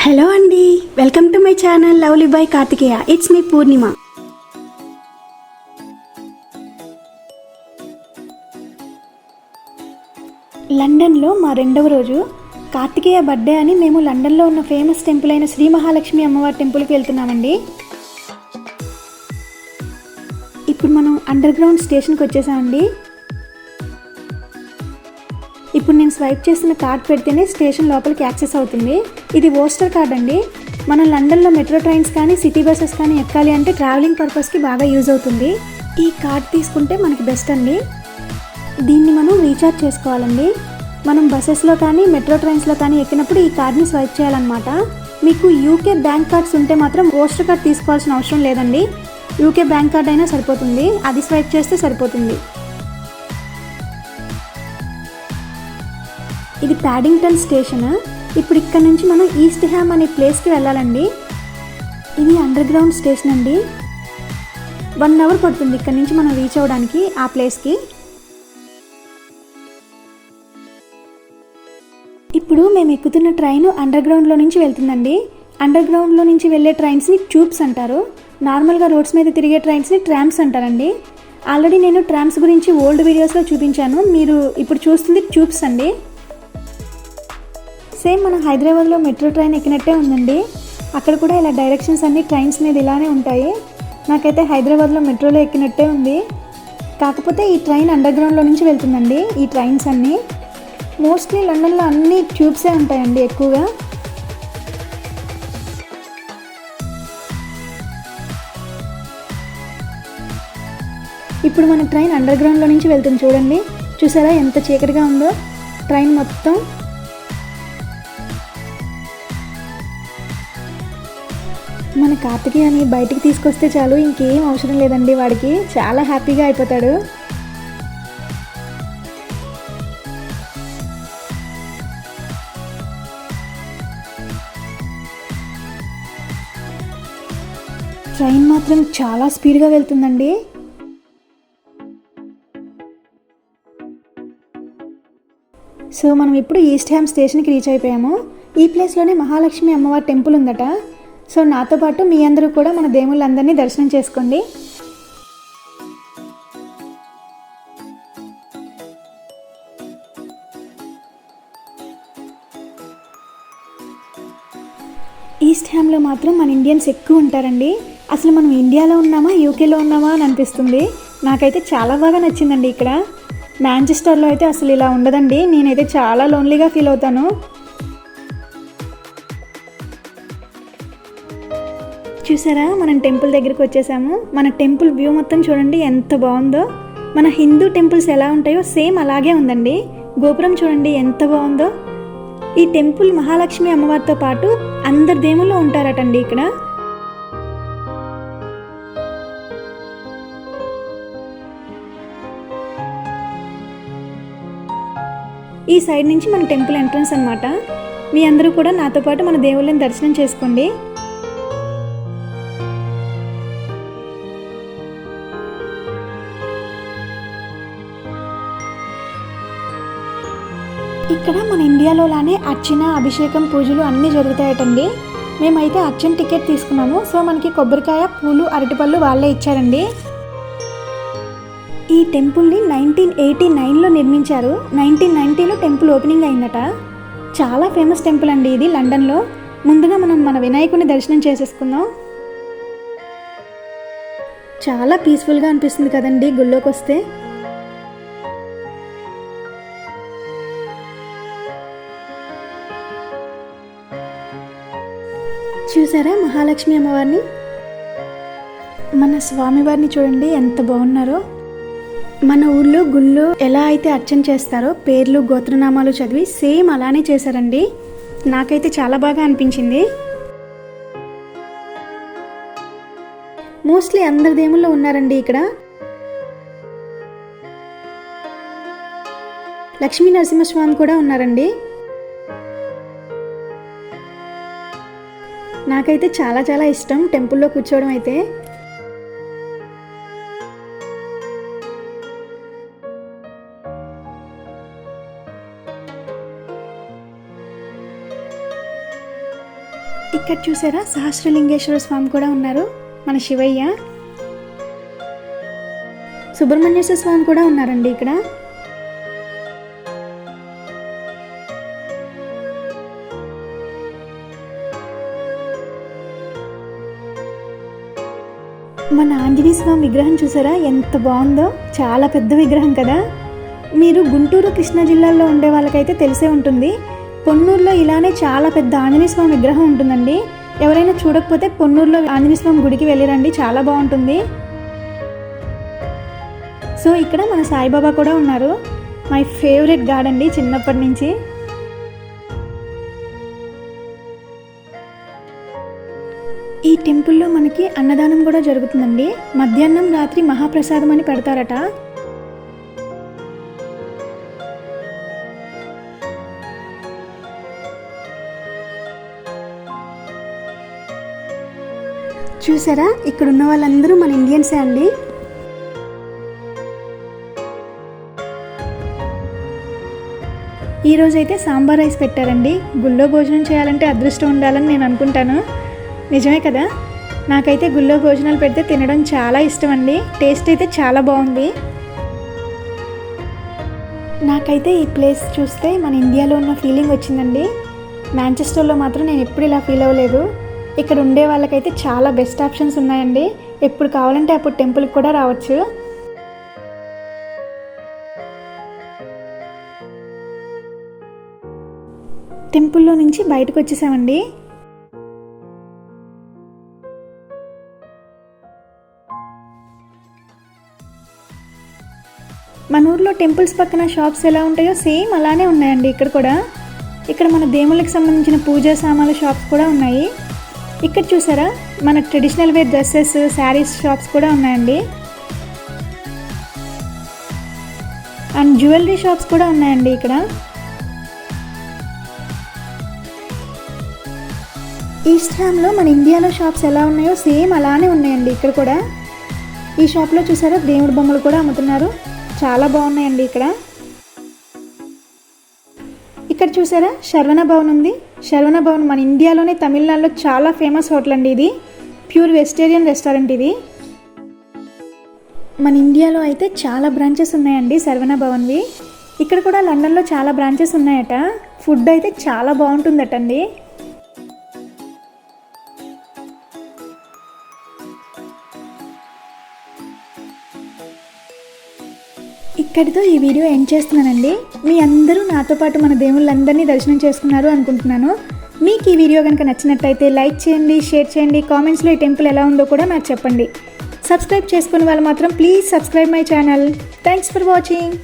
Hello అండి, welcome to my channel lovely by Karthikeya. It's me Purnima. లండన్లో మా రెండవ రోజు కార్తికేయ బర్త్డే అని మేము లండన్లో ఉన్న ఫేమస్ టెంపుల్ అయిన శ్రీ మహాలక్ష్మి అమ్మవారి టెంపుల్కి వెళ్తున్నామండి. ఇప్పుడు మనం అండర్ గ్రౌండ్ స్టేషన్కి వచ్చేసామండి. ఇప్పుడు నేను స్వైప్ చేసిన కార్డ్ పెడితేనే స్టేషన్ లోపలికి యాక్సెస్ అవుతుంది. ఇది ఓస్టర్ కార్డ్ అండి. మనం లండన్లో మెట్రో ట్రైన్స్ కానీ సిటీ బస్సెస్ కానీ ఎక్కాలి అంటే ట్రావెలింగ్ పర్పస్కి బాగా యూజ్ అవుతుంది. ఈ కార్డ్ తీసుకుంటే మనకి బెస్ట్ అండి. దీన్ని మనం రీఛార్జ్ చేసుకోవాలండి. మనం బస్సెస్లో కానీ మెట్రో ట్రైన్స్లో కానీ ఎక్కినప్పుడు ఈ కార్డ్ని స్వైప్ చేయాలన్నమాట. మీకు యూకే బ్యాంక్ కార్డ్స్ ఉంటే మాత్రం ఓస్టర్ కార్డ్ తీసుకోవాల్సిన అవసరం లేదండి. యూకే బ్యాంక్ కార్డ్ అయినా సరిపోతుంది, అది స్వైప్ చేస్తే సరిపోతుంది. ఇది ప్యాడింగ్టన్ స్టేషన్. ఇప్పుడు ఇక్కడ నుంచి మనం ఈస్ట్ హ్యామ్ అనే ప్లేస్కి వెళ్ళాలండి. ఇది అండర్ గ్రౌండ్ స్టేషన్ అండి. 1 అవర్ పడుతుంది ఇక్కడ నుంచి మనం రీచ్ అవ్వడానికి ఆ ప్లేస్కి. ఇప్పుడు మేము ఎక్కుతున్న ట్రైన్ అండర్ గ్రౌండ్లో నుంచి వెళ్తుందండి. అండర్ గ్రౌండ్లో నుంచి వెళ్ళే ట్రైన్స్ని ట్యూబ్స్ అంటారు. నార్మల్గా రోడ్స్ మీద తిరిగే ట్రైన్స్ని ట్రామ్స్ అంటారండి. ఆల్రెడీ నేను ట్రామ్స్ గురించి ఓల్డ్ వీడియోస్లో చూపించాను. మీరు ఇప్పుడు చూస్తుంది ట్యూబ్స్ అండి. సేమ్ మన హైదరాబాద్లో మెట్రో ట్రైన్ ఎక్కినట్టే ఉందండి. అక్కడ కూడా ఇలా డైరెక్షన్స్ అన్ని ట్రైన్స్ మీద ఇలానే ఉంటాయి. నాకైతే హైదరాబాద్లో మెట్రోలో ఎక్కినట్టే ఉంది. కాకపోతే ఈ ట్రైన్ అండర్ గ్రౌండ్లో నుంచి వెళ్తుందండి. ఈ ట్రైన్స్ అన్నీ మోస్ట్లీ లండన్లో అన్ని ట్యూబ్సే ఉంటాయండి ఎక్కువగా. ఇప్పుడు మన ట్రైన్ అండర్ గ్రౌండ్లో నుంచి వెళ్తుంది చూడండి. చూసారా ఎంత చీకటిగా ఉందో ట్రైన్ మొత్తం. మన కార్తికేయని బయటికి తీసుకొస్తే చాలు, ఇంకేం అవసరం లేదండి. వాడికి చాలా హ్యాపీగా అయిపోతాడు. ట్రైన్ మాత్రం చాలా స్పీడ్గా వెళ్తుందండి. సో మనం ఇప్పుడు ఈస్ట్ హ్యామ్ స్టేషన్కి రీచ్ అయిపోయాము. ఈ ప్లేస్లోనే మహాలక్ష్మి అమ్మవారి టెంపుల్ ఉందట. సో నాతో పాటు మీ అందరూ కూడా మన దేవుళ్ళందరినీ దర్శనం చేసుకోండి. ఈస్ట్ హ్యామ్లో మాత్రం మన ఇండియన్స్ ఎక్కువ ఉంటారండి. అసలు మనం ఇండియాలో ఉన్నామా యూకేలో ఉన్నామా అని అనిపిస్తుంది. నాకైతే చాలా బాగా నచ్చిందండి ఇక్కడ. మాంచెస్టర్లో అయితే అసలు ఇలా ఉండదండి. నేనైతే చాలా లోన్లీగా ఫీల్ అవుతాను. చూసారా, మనం టెంపుల్ దగ్గరికి వచ్చేసాము. మన టెంపుల్ వ్యూ మొత్తం చూడండి ఎంత బాగుందో. మన హిందూ టెంపుల్స్ ఎలా ఉంటాయో సేమ్ అలాగే ఉందండి. గోపురం చూడండి ఎంత బాగుందో. ఈ టెంపుల్ మహాలక్ష్మి అమ్మవారితో పాటు అందరి దేవుళ్ళు ఉంటారటండి ఇక్కడ. ఈ సైడ్ నుంచి మన టెంపుల్ ఎంట్రన్స్ అన్నమాట. మీ అందరూ కూడా నాతో పాటు మన దేవుళ్ళని దర్శనం చేసుకోండి. ఇక్కడ మన ఇండియాలో లానే అర్చన, అభిషేకం, పూజలు అన్నీ జరుగుతాయటండి. మేమైతే అర్చన టికెట్ తీసుకున్నాము. సో మనకి కొబ్బరికాయ, పూలు, అరటిపళ్ళు వాళ్ళే ఇచ్చారండి. ఈ టెంపుల్ని 1989లో నిర్మించారు. 1990లో టెంపుల్ ఓపెనింగ్ అయిందట. చాలా ఫేమస్ టెంపుల్ అండి ఇది లండన్లో. ముందుగా మనం మన వినాయకుడిని దర్శనం చేసేసుకుందాం. చాలా పీస్ఫుల్గా అనిపిస్తుంది కదండి గుళ్ళోకి వస్తే. చూసారా మహాలక్ష్మి అమ్మవారిని? మన స్వామివారిని చూడండి ఎంత బాగున్నారో. మన ఊళ్ళో గుళ్ళో ఎలా అయితే అర్చన చేస్తారో పేర్లు, గోత్రనామాలు చదివి సేమ్ అలానే చేశారండి. నాకైతే చాలా బాగా అనిపించింది. మోస్ట్లీ అందరి దేవుళ్ళు ఉన్నారండి ఇక్కడ. లక్ష్మీ నరసింహస్వామి కూడా ఉన్నారండి. నాకైతే చాలా చాలా ఇష్టం టెంపుల్లో కూర్చోవడం అయితే. ఇక్కడ చూసారా సహస్రలింగేశ్వర స్వామి కూడా ఉన్నారు, మన శివయ్య. సుబ్రహ్మణ్యేశ్వర స్వామి కూడా ఉన్నారండి ఇక్కడ. మన ఆంజనేయ స్వామి విగ్రహం చూసారా ఎంత బాగుందో, చాలా పెద్ద విగ్రహం కదా. మీరు గుంటూరు కృష్ణా జిల్లాల్లో ఉండే వాళ్ళకైతే తెలిసే ఉంటుంది, పొన్నూరులో ఇలానే చాలా పెద్ద ఆంజనేయ స్వామి విగ్రహం ఉంటుందండి. ఎవరైనా చూడకపోతే పొన్నూరులో ఆంజనేయ స్వామి గుడికి వెళ్ళిరండి, చాలా బాగుంటుంది. సో ఇక్కడ మన సాయిబాబా కూడా ఉన్నారు, మై ఫేవరెట్ గాడ్ అండి చిన్నప్పటి నుంచి. ఈ టెంపుల్లో మనకి అన్నదానం కూడా జరుగుతుందండి. మధ్యాహ్నం రాత్రి మహాప్రసాదం అని పెడతారట. చూసారా ఇక్కడ ఉన్న వాళ్ళందరూ మన ఇండియన్సే అండి. ఈరోజైతే సాంబార్ రైస్ పెట్టారండి. గుళ్ళో భోజనం చేయాలంటే అదృష్టం ఉండాలని నేను అనుకుంటాను. నిజమే కదా. నాకైతే గుళ్ళో భోజనాలు పెడితే తినడం చాలా ఇష్టం అండి. టేస్ట్ అయితే చాలా బాగుంది. నాకైతే ఈ ప్లేస్ చూస్తే మన ఇండియాలో ఉన్న ఫీలింగ్ వచ్చిందండి. మాంచెస్టర్లో మాత్రం నేను ఎప్పుడు ఇలా ఫీల్ అవ్వలేదు. ఇక్కడ ఉండే వాళ్ళకైతే చాలా బెస్ట్ ఆప్షన్స్ ఉన్నాయండి. ఎప్పుడు కావాలంటే అప్పుడు టెంపుల్కి కూడా రావచ్చు. టెంపుల్లో నుంచి బయటకు వచ్చేసామండి. మన ఊర్లో టెంపుల్స్ పక్కన షాప్స్ ఎలా ఉంటాయో సేమ్ అలానే ఉన్నాయండి ఇక్కడ కూడా. ఇక్కడ మన దేవుళ్ళకి సంబంధించిన పూజా సామాన్ల షాప్స్ కూడా ఉన్నాయి. ఇక్కడ చూసారా మన traditional wear dresses, sarees shops కూడా ఉన్నాయండి. అండ్ జ్యువెలరీ షాప్స్ కూడా ఉన్నాయండి ఇక్కడ. ఈస్ట్ హ్యామ్లో మన ఇండియాలో షాప్స్ ఎలా ఉన్నాయో సేమ్ అలానే ఉన్నాయండి ఇక్కడ కూడా. ఈ షాప్లో చూసారా దేవుడి బొమ్మలు కూడా అమ్ముతున్నారు, చాలా బాగున్నాయండి ఇక్కడ. ఇక్కడ చూసారా శరవణ భవన్ ఉంది. శరవణ భవన్ మన ఇండియాలోనే తమిళనాడులో చాలా ఫేమస్ హోటల్ అండి. ఇది ప్యూర్ వెజిటేరియన్ రెస్టారెంట్. ఇది మన ఇండియాలో అయితే చాలా బ్రాంచెస్ ఉన్నాయండి శరవణ భవన్వి. ఇక్కడ కూడా లండన్లో చాలా బ్రాంచెస్ ఉన్నాయట. ఫుడ్ అయితే చాలా బాగుంటుందటండి. ఇక్కడితో ఈ వీడియో ఎండ్ చేస్తున్నానండి. మీ అందరూ నాతో పాటు మన దేవుళ్ళందరినీ దర్శనం చేసుకున్నారు అనుకుంటున్నాను. మీకు ఈ వీడియో కనుక నచ్చినట్టయితే లైక్ చేయండి, షేర్ చేయండి, కామెంట్స్లో ఈ టెంపుల్ ఎలా ఉందో కూడా నాకు చెప్పండి. సబ్స్క్రైబ్ చేసుకునే వాళ్ళు మాత్రం please subscribe my channel. Thanks for watching.